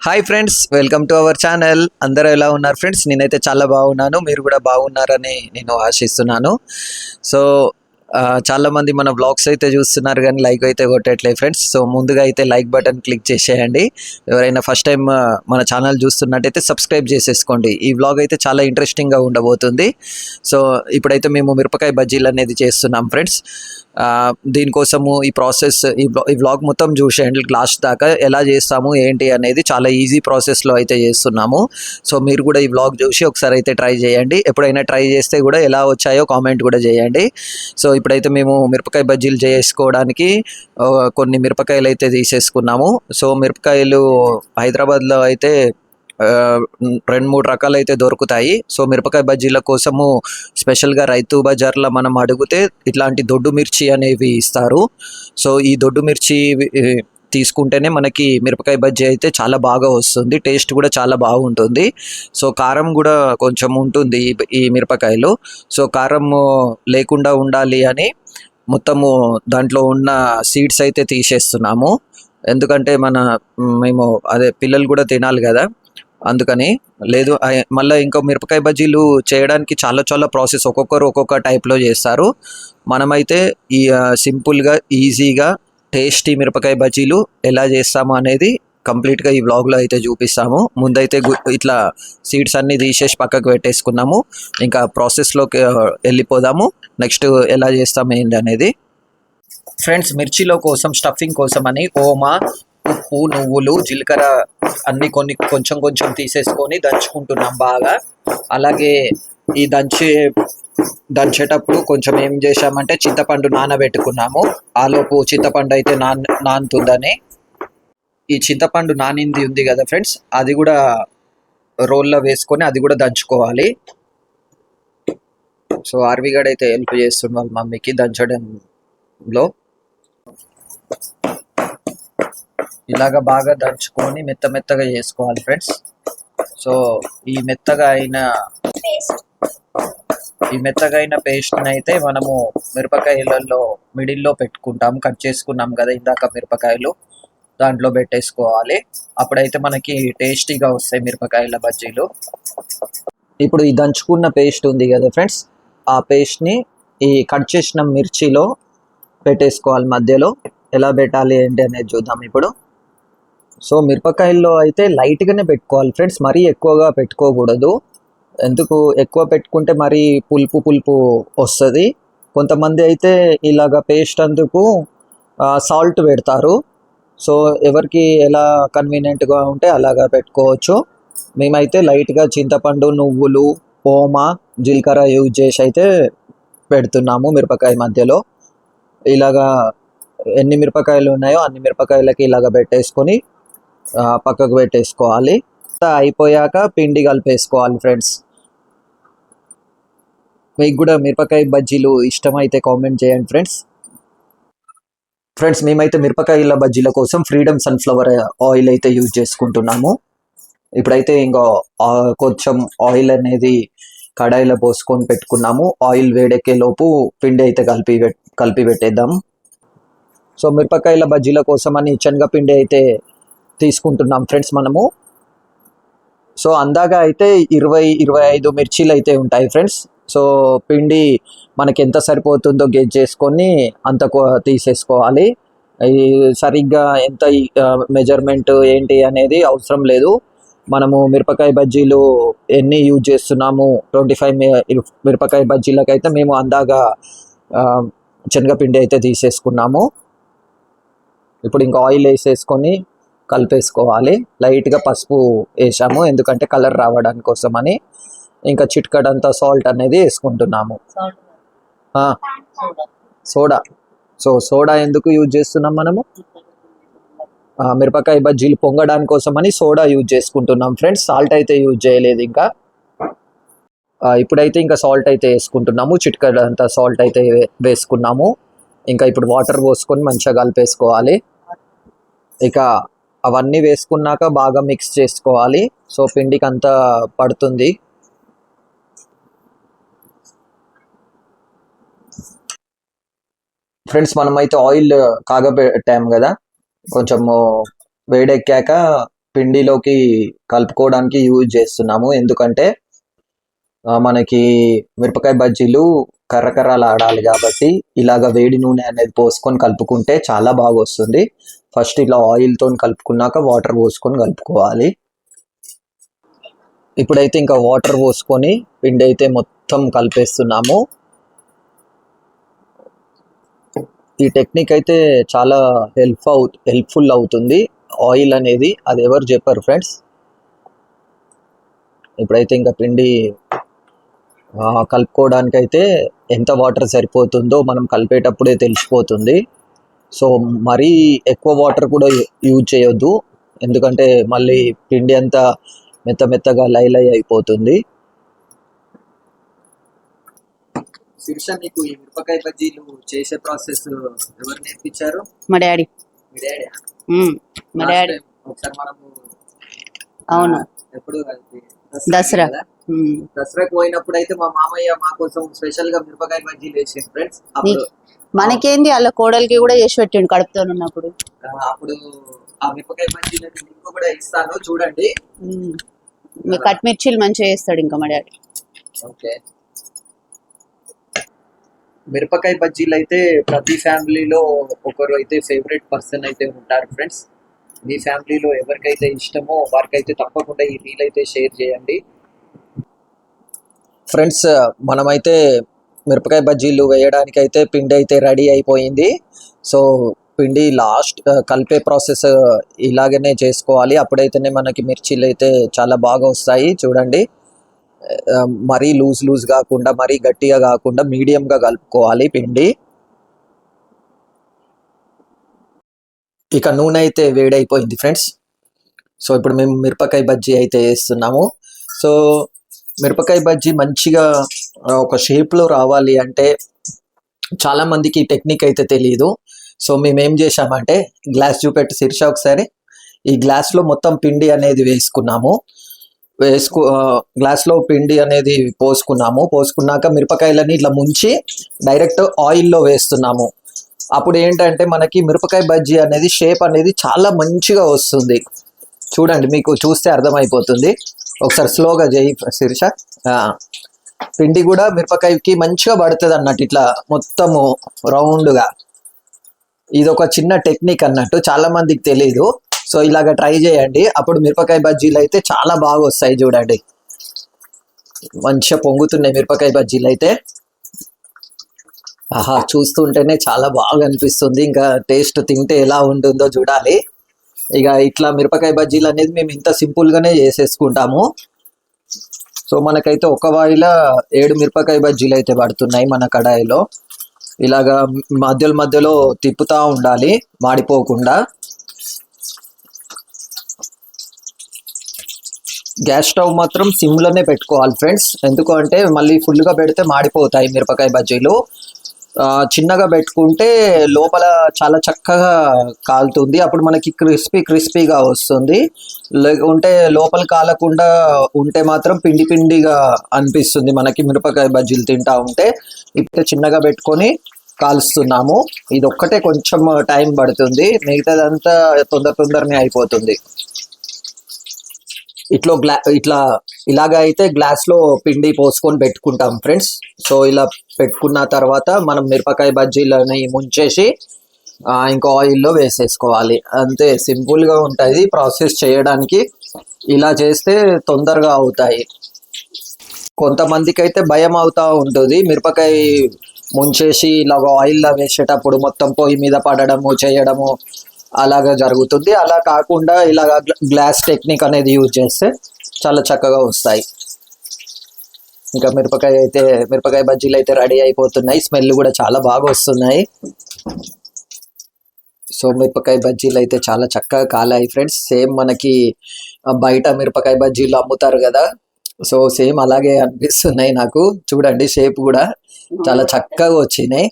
Hi friends, welcome to our channel. అందరూ ఎలా ఉన్నారు ఫ్రెండ్స్? నేనైతే చాలా బాగున్నాను. మీరు కూడా బాగున్నారని నేను ఆశిస్తున్నాను. సో చాలామంది మన వ్లాగ్స్ అయితే చూస్తున్నారు కానీ లైక్ అయితే కొట్టట్లేదు ఫ్రెండ్స్. సో ముందుగా అయితే లైక్ బటన్ క్లిక్ చేసేయండి. ఎవరైనా ఫస్ట్ టైం మన ఛానల్ చూస్తున్నట్టయితే సబ్స్క్రైబ్ చేసేసుకోండి. ఈ వ్లాగ్ అయితే చాలా ఇంట్రెస్టింగ్గా ఉండబోతుంది. సో ఇప్పుడైతే మేము మిరపకాయ బజ్జీలు అనేది చేస్తున్నాం ఫ్రెండ్స్. దీనికోసము ఈ ప్రాసెస్ ఈ వ్లాగ్ మొత్తం చూసేయండి లాస్ట్ దాకా. ఎలా చేస్తాము ఏంటి అనేది చాలా ఈజీ ప్రాసెస్లో అయితే చేస్తున్నాము. సో మీరు కూడా ఈ వ్లాగ్ చూసి ఒకసారి అయితే ట్రై చేయండి. ఎప్పుడైనా ట్రై చేస్తే కూడా ఎలా వచ్చాయో కామెంట్ కూడా చేయండి. సో ఇప్పుడైతే మేము మిరపకాయ బజ్జీలు చేసుకోవడానికి కొన్ని మిరపకాయలు అయితే తీసేసుకున్నాము. సో మిరపకాయలు హైదరాబాద్లో అయితే 2-3 రకాలు అయితే దొరుకుతాయి. సో మిరపకాయ బజ్జీల కోసము స్పెషల్గా రైతు బజార్లో మనం అడిగితే ఇట్లాంటి దొడ్డు మిర్చి అనేవి ఇస్తారు. సో ఈ దొడ్డు మిర్చి తీసుకుంటేనే మనకి మిరపకాయ బజ్జీ అయితే చాలా బాగా వస్తుంది. టేస్ట్ కూడా చాలా బాగుంటుంది. సో కారం కూడా కొంచెం ఉంటుంది ఈ మిరపకాయలు. సో కారం లేకుండా ఉండాలి అని మొత్తము దాంట్లో ఉన్న సీడ్స్ అయితే తీసేస్తున్నాము. ఎందుకంటే మేము పిల్లలు కూడా తినాలి కదా, అందుకని. లేదు మళ్ళీ ఇంకో మిరపకాయ బజ్జీలు చేయడానికి చాలా చాలా ప్రాసెస్, ఒక్కొక్కరు ఒక్కొక్క టైప్లో చేస్తారు. మనమైతే ఈ సింపుల్గా ఈజీగా టేస్టీ మిరపకాయ బజ్జీలు ఎలా చేస్తాము అనేది కంప్లీట్గా ఈ వ్లాగ్లో అయితే చూపిస్తాము. ముందైతే ఇట్లా సీడ్స్ అన్నీ తీసేసి పక్కకు పెట్టేసుకున్నాము. ఇంకా ప్రాసెస్లోకి వెళ్ళిపోదాము. నెక్స్ట్ ఎలా చేస్తాము ఏంటి అనేది. ఫ్రెండ్స్, మిర్చిలో కోసం స్టఫింగ్ కోసం అని ఓమా, ఉప్పు, నువ్వులు, జీలకర్ర అన్నీ కొంచెం కొంచెం తీసేసుకొని దంచుకుంటున్నాం బాగా. అలాగే ఈ దంచేటప్పుడు కొంచెం ఏం చేసామంటే చింతపండు నానబెట్టుకున్నాము. ఆలోపు చింతపండు అయితే నానుతుందని ఈ చింతపండు నానింది ఉంది కదా ఫ్రెండ్స్, అది కూడా రోల్లో వేసుకొని అది కూడా దంచుకోవాలి. సో ఆర్విగడ్ అయితే హెల్ప్ చేస్తున్నాం మమ్మీకి దంచడంలో. ఇలాగ బాగా దంచుకొని మెత్తగా చేసుకోవాలి ఫ్రెండ్స్. సో ఈ మెత్తగా అయిన పేస్ట్ని అయితే మనము మిరపకాయలలో మిడిల్లో పెట్టుకుంటాం. కట్ చేసుకున్నాం కదా ఇందాక మిరపకాయలు, దాంట్లో పెట్టేసుకోవాలి. అప్పుడైతే మనకి టేస్టీగా వస్తాయి మిరపకాయల బజ్జీలు. ఇప్పుడు ఈ దంచుకున్న పేస్ట్ ఉంది కదా ఫ్రెండ్స్, ఆ పేస్ట్ని ఈ కట్ చేసిన మిర్చిలో పెట్టేసుకోవాలి. మధ్యలో ఎలా పెట్టాలి ఏంటి అనేది చూద్దాం ఇప్పుడు. సో మిరపకాయల్లో అయితే లైట్గానే పెట్టుకోవాలి ఫ్రెండ్స్, మరీ ఎక్కువగా పెట్టుకోకూడదు. ఎందుకు ఎక్కువ పెట్టుకుంటే మరీ పులుపు వస్తుంది. కొంతమంది అయితే ఇలాగ పేస్ట్ అందుకు సాల్ట్ పెడతారు. సో ఎవరికి ఎలా కన్వీనియంట్గా ఉంటే అలాగా పెట్టుకోవచ్చు. మేమైతే లైట్గా చింతపండు, నువ్వులు, ఓమా, జీలకర్ర యూజ్ చేసి అయితే పెడుతున్నాము మిరపకాయ మధ్యలో. ఇలాగా ఎన్ని మిరపకాయలు ఉన్నాయో అన్ని మిరపకాయలకి ఇలాగ పెట్టేసుకొని పక్కకు పెట్టేసుకోవాలి. అయిపోయాక పిండి కలిపేసుకోవాలి ఫ్రెండ్స్. మీకు కూడా మిరపకాయ బజ్జీలు ఇష్టమైతే కామెంట్ చేయండి ఫ్రెండ్స్. మేమైతే మిరపకాయల బజ్జీల కోసం ఫ్రీడమ్ సన్ఫ్లవర్ ఆయిల్ అయితే యూజ్ చేసుకుంటున్నాము. ఇప్పుడైతే ఇంకా కొంచెం ఆయిల్ అనేది కడాయిలో పోసుకొని పెట్టుకున్నాము. ఆయిల్ వేడెక్కే లోపు పిండి అయితే కలిపి పెట్టేద్దాం. సో మిరపకాయల బజ్జీల కోసం అని శనగపిండి అయితే తీసుకుంటున్నాం ఫ్రెండ్స్ మనము. సో అందాక అయితే 20-25 మిర్చీలు అయితే ఉంటాయి ఫ్రెండ్స్. సో పిండి మనకి ఎంత సరిపోతుందో గెజ్ చేసుకొని అంత తీసేసుకోవాలి. సరిగ్గా ఎంత మెజర్మెంట్ ఏంటి అనేది అవసరం లేదు. మనము మిరపకాయ బజ్జీలు ఎన్ని యూజ్ చేస్తున్నాము, 25 మిరపకాయ బజ్జీలకైతే మేము అందాక శనగపిండి అయితే తీసేసుకున్నాము. ఇప్పుడు ఇంకా ఆయిల్ వేసేసుకొని కలిపేసుకోవాలి. లైట్గా పసుపు వేసాము ఎందుకంటే కలర్ రావడానికి కోసమని. ఇంకా చిట్కడంతా సాల్ట్ అనేది వేసుకుంటున్నాము. సోడా ఎందుకు యూజ్ చేస్తున్నాం మనము? మిరపకాయ బజ్జీలు పొంగడానికి కోసమని సోడా యూజ్ చేసుకుంటున్నాం ఫ్రెండ్స్. సాల్ట్ అయితే యూజ్ చేయలేదు ఇంకా. ఇప్పుడైతే ఇంకా సాల్ట్ అయితే వేసుకుంటున్నాము. చిట్కడంతా సాల్ట్ అయితే వేసుకున్నాము. ఇంకా ఇప్పుడు వాటర్ పోసుకొని మంచిగా కలిపేసుకోవాలి. ఇక అవన్నీ వేసుకున్నాక బాగా మిక్స్ చేసుకోవాలి. సో పిండికి అంతా పడుతుంది. ఫ్రెండ్స్, మనమైతే ఆయిల్ కాగబెట్టాము కదా, కొంచెము వేడెక్కాక పిండిలోకి కలుపుకోవడానికి యూజ్ చేస్తున్నాము. ఎందుకంటే మనకి మిరపకాయ బజ్జీలు కర్రకర్రలాడాలి కాబట్టి ఇలాగ వేడి నూనె అనేది పోసుకొని కలుపుకుంటే చాలా బాగా వస్తుంది. ఫస్ట్ ఇలా ఆయిల్తో కలుపుకున్నాక వాటర్ పోసుకొని కలుపుకోవాలి. ఇప్పుడైతే ఇంకా వాటర్ పోసుకొని పిండి అయితే మొత్తం కలిపేస్తున్నాము. ఈ టెక్నిక్ అయితే చాలా హెల్ప్ఫుల్ అవుతుంది. ఆయిల్ అనేది అది ఎవరు చెప్పారు ఫ్రెండ్స్. ఇప్పుడైతే ఇంకా పిండి కలుపుకోవడానికి అయితే ఎంత వాటర్ సరిపోతుందో మనం కలిపేటప్పుడే తెలిసిపోతుంది. సో మరీ ఎక్కువ వాటర్ కూడా యూజ్ చేయొద్దు, ఎందుకంటే మళ్ళీ పిండి అంతా మెత్తగా లై అయిపోతుంది. శిరీష, నీకు ఈ మిరపకాయ బజ్జీలు చేసే ప్రాసెస్ ఎవరు నేర్పించారు? మా డాడీ. మీ డాడీ? మా డాడీ. ఒకసారి మనము అవును ఎప్పుడు దసరా దసరాకు పోయినప్పుడు అయితే మా మామయ్య మా కోసం స్పెషల్ గా మిరపకాయ బజ్జీలు వేసింది ఫ్రెండ్స్. అప్పుడు మనకేంది అలా కోడలికి కూడా చేసి పెట్టిండు కడుపుతో ఉన్నప్పుడు. అప్పుడు ఆ మిరపకాయ బజ్జీలు లింక్ కూడా ఇస్తాను, చూడండి. కట్ మిర్చీలు మంచిగా వేస్తాడు ఇంకా మా డాడీ. ఓకే, మిరపకాయ బజ్జీలు అయితే ప్రతి ఫ్యామిలీలో ఒకరు అయితే ఫేవరెట్ పర్సన్ అయితే ఉంటారు ఫ్రెండ్స్. మీ ఫ్యామిలీలో ఎవరికైతే ఇష్టమో వారికైతే తప్పకుండా ఈ రీల్ అయితే షేర్ చేయండి ఫ్రెండ్స్. మనమైతే మిరపకాయ బజ్జీలు వేయడానికి అయితే పిండి అయితే రెడీ అయిపోయింది. సో పిండి లాస్ట్ కలిపే ప్రాసెస్ ఇలాగనే చేసుకోవాలి, అప్పుడైతేనే మనకి మిర్చీలు అయితే చాలా బాగా వస్తాయి. చూడండి, మరీ లూజ్ కాకుండా మరీ గట్టిగా కాకుండా మీడియంగా కలుపుకోవాలి పిండి. ఇక నూనె అయితే వేడైపోయింది ఫ్రెండ్స్. సో ఇప్పుడు మేము మిరపకాయ బజ్జీ అయితే వేస్తున్నాము. సో మిరపకాయ బజ్జీ మంచిగా ఒక షేప్లో రావాలి అంటే చాలామందికి ఈ టెక్నిక్ అయితే తెలియదు. సో మేము ఏం చేసామంటే, గ్లాస్ చూపెట్టి శీర్ష ఒకసారి, ఈ గ్లాస్లో మొత్తం పిండి అనేది వేసుకున్నాము. గ్లాస్లో పిండి అనేది పోసుకున్నాక మిరపకాయలని ఇట్లా ముంచి డైరెక్ట్ ఆయిల్లో వేస్తున్నాము. అప్పుడు ఏంటంటే మనకి మిరపకాయ బజ్జీ అనేది షేప్ అనేది చాలా మంచిగా వస్తుంది. చూడండి, మీకు చూస్తే అర్థమైపోతుంది. ఒకసారి స్లోగా చేయి శీర్ష. పిండి కూడా మిరపకాయకి మంచిగా పడుతుంది అన్నట్టు, ఇట్లా మొత్తము రౌండ్గా. ఇది ఒక చిన్న టెక్నిక్ అన్నట్టు, చాలా మందికి తెలీదు. సో ఇలాగ ట్రై చేయండి, అప్పుడు మిరపకాయ బజ్జీలు అయితే చాలా బాగా వస్తాయి. చూడండి, మంచిగా పొంగుతున్నాయి మిరపకాయ బజ్జీలు అయితే. ఆహా, చూస్తుంటేనే చాలా బాగా అనిపిస్తుంది. ఇంకా టేస్ట్ తింటే ఎలా ఉంటుందో చూడాలి. ఇక ఇట్లా మిరపకాయ బజ్జీలు అనేది మేము ఇంత సింపుల్గానే చేసేసుకుంటాము. సో మనకైతే ఒక వాయిలో 7 మిరపకాయ బజ్జీలు అయితే పడుతున్నాయి మన కడాయిలో. ఇలాగా మధ్యలో తిప్పుతూ ఉండాలి మాడిపోకుండా. గ్యాస్ స్టవ్ మాత్రం సిమ్లోనే పెట్టుకోవాలి ఫ్రెండ్స్, ఎందుకంటే మళ్ళీ ఫుల్గా పెడితే మాడిపోతాయి మిరపకాయ బజ్జీలు. చిన్నగా పెట్టుకుంటే లోపల చాలా చక్కగా కాలుతుంది, అప్పుడు మనకి క్రిస్పీగా వస్తుంది. లేకుంటే లోపల కాలకుండా ఉంటే మాత్రం పిండిగా అనిపిస్తుంది మనకి మిరపకాయ బజ్జీలు తింటా ఉంటే. ఇప్పుడు చిన్నగా పెట్టుకొని కాలుస్తున్నాము. ఇది ఒక్కటే కొంచెం టైం పడుతుంది, మిగతాదంతా తొందరనే అయిపోతుంది. ఇలాగ అయితే గ్లాస్లో పిండి పోసుకొని పెట్టుకుంటాం ఫ్రెండ్స్. సో ఇలా పెట్టుకున్న తర్వాత మనం మిరపకాయ బజ్జీలని ముంచేసి ఇంకా ఆయిల్లో వేసేసుకోవాలి. అంతే, సింపుల్గా ఉంటుంది ప్రాసెస్ చేయడానికి. ఇలా చేస్తే తొందరగా అవుతాయి. కొంతమందికి అయితే భయం అవుతూ ఉంటుంది, మిరపకాయ ముంచేసి ఇలాగ ఆయిల్లో వేసేటప్పుడు మొత్తం పొయ్యి మీద పడడము చేయడము అలాగా జరుగుతుంది. అలా కాకుండా ఇలాగ గ్లాస్ టెక్నిక్ అనేది యూజ్ చేస్తే చాలా చక్కగా వస్తాయి. ఇంకా మిరపకాయ బజ్జీలు అయితే రెడీ అయిపోతున్నాయి. స్మెల్ కూడా చాలా బాగా వస్తున్నాయి. సో మిరపకాయ బజ్జీలు అయితే చాలా చక్కగా కాలాయి ఫ్రెండ్స్. సేమ్ మనకి బయట మిరపకాయ బజ్జీలు అమ్ముతారు కదా, సో సేమ్ అలాగే అనిపిస్తున్నాయి నాకు. చూడండి, షేప్ కూడా చాలా చక్కగా వచ్చినాయి.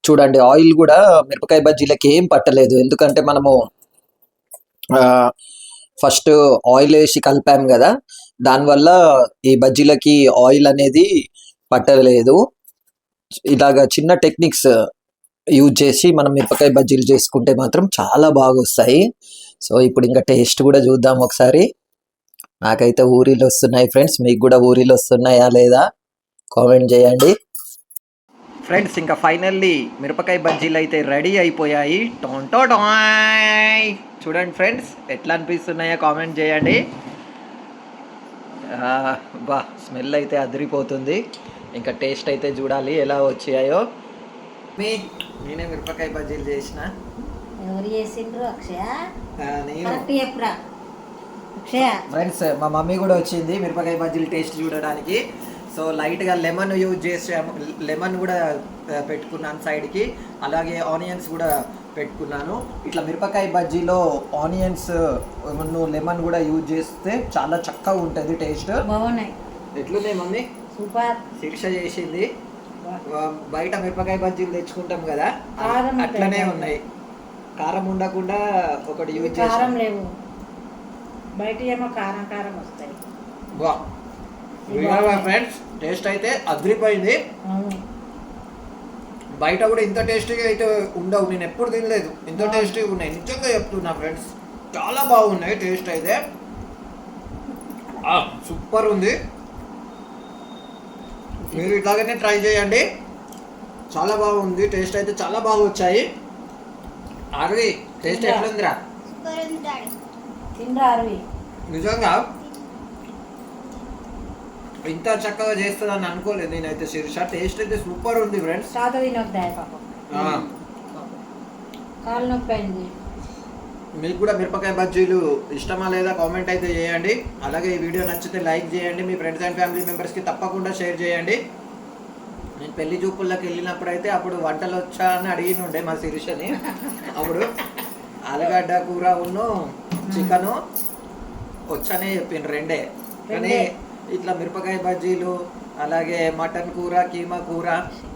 చూడండి, ఆయిల్ కూడా మిరపకాయ బజ్జీలకి ఏం పట్టలేదు, ఎందుకంటే మనము ఫస్ట్ ఆయిల్ వేసి కలిపాము కదా, దానివల్ల ఈ బజ్జీలకి ఆయిల్ అనేది పట్టలేదు. ఇలాగ చిన్న టెక్నిక్స్ యూజ్ చేసి మనం మిరపకాయ బజ్జీలు చేసుకుంటే మాత్రం చాలా బాగా వస్తాయి. సో ఇప్పుడు ఇంకా టేస్ట్ కూడా చూద్దాం ఒకసారి. నాకైతే ఊరిలో వస్తున్నాయి ఫ్రెండ్స్, మీకు కూడా ఊరిలో వస్తున్నాయా లేదా కామెంట్ చేయండి ఫ్రెండ్స్. ఇంకా ఫైనల్లీ మిరపకాయ బజ్జీలు అయితే రెడీ అయిపోయాయి. టొంటోటాయ్ చూడండి ఫ్రెండ్స్, ఎట్లా అనిపిస్తున్నాయో కామెంట్ చేయండి. బా స్మెల్ అయితే అదిరిపోతుంది. ఇంకా టేస్ట్ అయితే చూడాలి ఎలా వచ్చాయో. నేనే మిరపకాయ బజ్జీలు చేసిన. ఎవరు చేసిండ్రు? అక్షయ. నేను కరెక్ట్ చెప్పురా అక్షయ. ఫ్రెండ్స్ మా మమ్మీ కూడా వచ్చింది మిరపకాయ బజ్జీలు టేస్ట్ చూడడానికి. సో లైట్గా లెమన్ యూజ్ చేసాము, లెమన్ కూడా పెట్టుకున్నాను సైడ్కి, అలాగే ఆనియన్స్ కూడా పెట్టుకున్నాను. ఇట్లా మిరపకాయ బజ్జీలో ఆనియన్స్ లెమన్ కూడా యూజ్ చేస్తే చాలా చక్కగా ఉంటుంది టేస్ట్. బాగున్నాయి. ఎట్లున్నాయి మమ్మీ? సూపర్. శిక్ష చేసింది. బయట మిరపకాయ బజ్జీలు తెచ్చుకుంటాం కదా, కారం అట్లనే ఉంటాయి. ఉన్నాయి. కారం ఉండకుండా ఒకటి యూజ్ కారం చేసి లేవు, బయట ఏమో కారం కారం వస్తాయి. వా ఫ్రెండ్స్ టేస్ట్ అయితే అదిరిపోయింది. అవును. బయట కూడా ఇంత టేస్టీగా అయితే ఉండవు, నేను ఎప్పుడు తినలేదు ఇంత టేస్టీగా ఉన్నాయి. నిజంగా చెప్తున్నా ఫ్రెండ్స్, చాలా బాగున్నాయి. టేస్ట్ అయితే సూపర్ ఉంది. మీరు ఇట్లాగనే ట్రై చేయండి, చాలా బాగుంది. టేస్ట్ అయితే చాలా బాగా వచ్చాయి. అరవి టేస్ట్ ఎట్లుందిరా? తిండ్రా అరవి. నిజంగా ఇంత చక్కగా చేస్తుందని అనుకోలేదు నేనైతే. శిరీష టేస్ట్ అయితే సూపర్ ఉంది ఫ్రెండ్స్. తాత తినొద్దాయ పాపం, కాలు నొప్పి అయింది. మీకు కూడా మిరపకాయ బజ్జీలు ఇష్టమా లేదా కామెంట్ అయితే చేయండి. అలాగే ఈ వీడియో నచ్చితే లైక్ చేయండి, మీ ఫ్రెండ్స్ అండ్ ఫ్యామిలీ మెంబర్స్కి తప్పకుండా షేర్ చేయండి. నేను పెళ్లి చూపుల్లోకి వెళ్ళినప్పుడు అయితే అప్పుడు వంటలు వచ్చా అని అడిగిన ఉండే మా శిరీషని. అప్పుడు ఆలుగడ్డ కూర ఉన్ను చికెను వచ్చానే చెప్పిండ్రు, రెండే. కానీ ఇట్లా మిరపకాయ బజ్జీలు, అలాగే మటన్ కూర, కీమా కూర,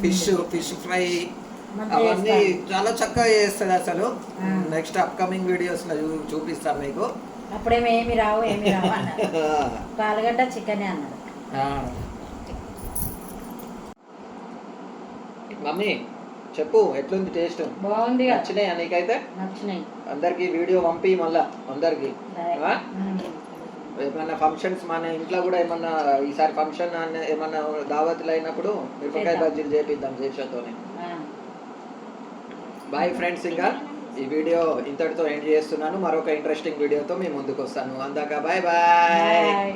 ఫిష్ ఫ్రై అవన్నీ చాలా చక్కగా చేస్తుంది అసలు. నెక్స్ట్ అప్కమింగ్ వీడియోస్ లో చూపిస్తాను మీకు. అప్పుడేమో ఏమి రావు అన్నారు. ఆలుగడ్డ చికెనే అన్నారు. మమ్మీ చెప్పు ఎట్లుంది టేస్ట్? బాగుంది. నచ్చినాయా నీకైతే? నచ్చినాయి. అందరికి వీడియో పంపి మళ్ళా అందరికి. ఏమన్నా ఫంక్షన్స్ మన ఇంట్లో కూడా ఏమన్నా ఈసారి ఫంక్షన్ ఏమన్నా దావతులు అయినప్పుడు మిరపకాయ బజ్జీలు చేపిద్దాం శేషతోనే. బాయ్ ఫ్రెండ్స్, ఇంకా ఈ వీడియో ఇంతటితో ఎండ్ చేస్తున్నాను. మరొక ఇంట్రెస్టింగ్ వీడియోతో మీ ముందుకు వస్తాను. అందాక బాయ్ బాయ్.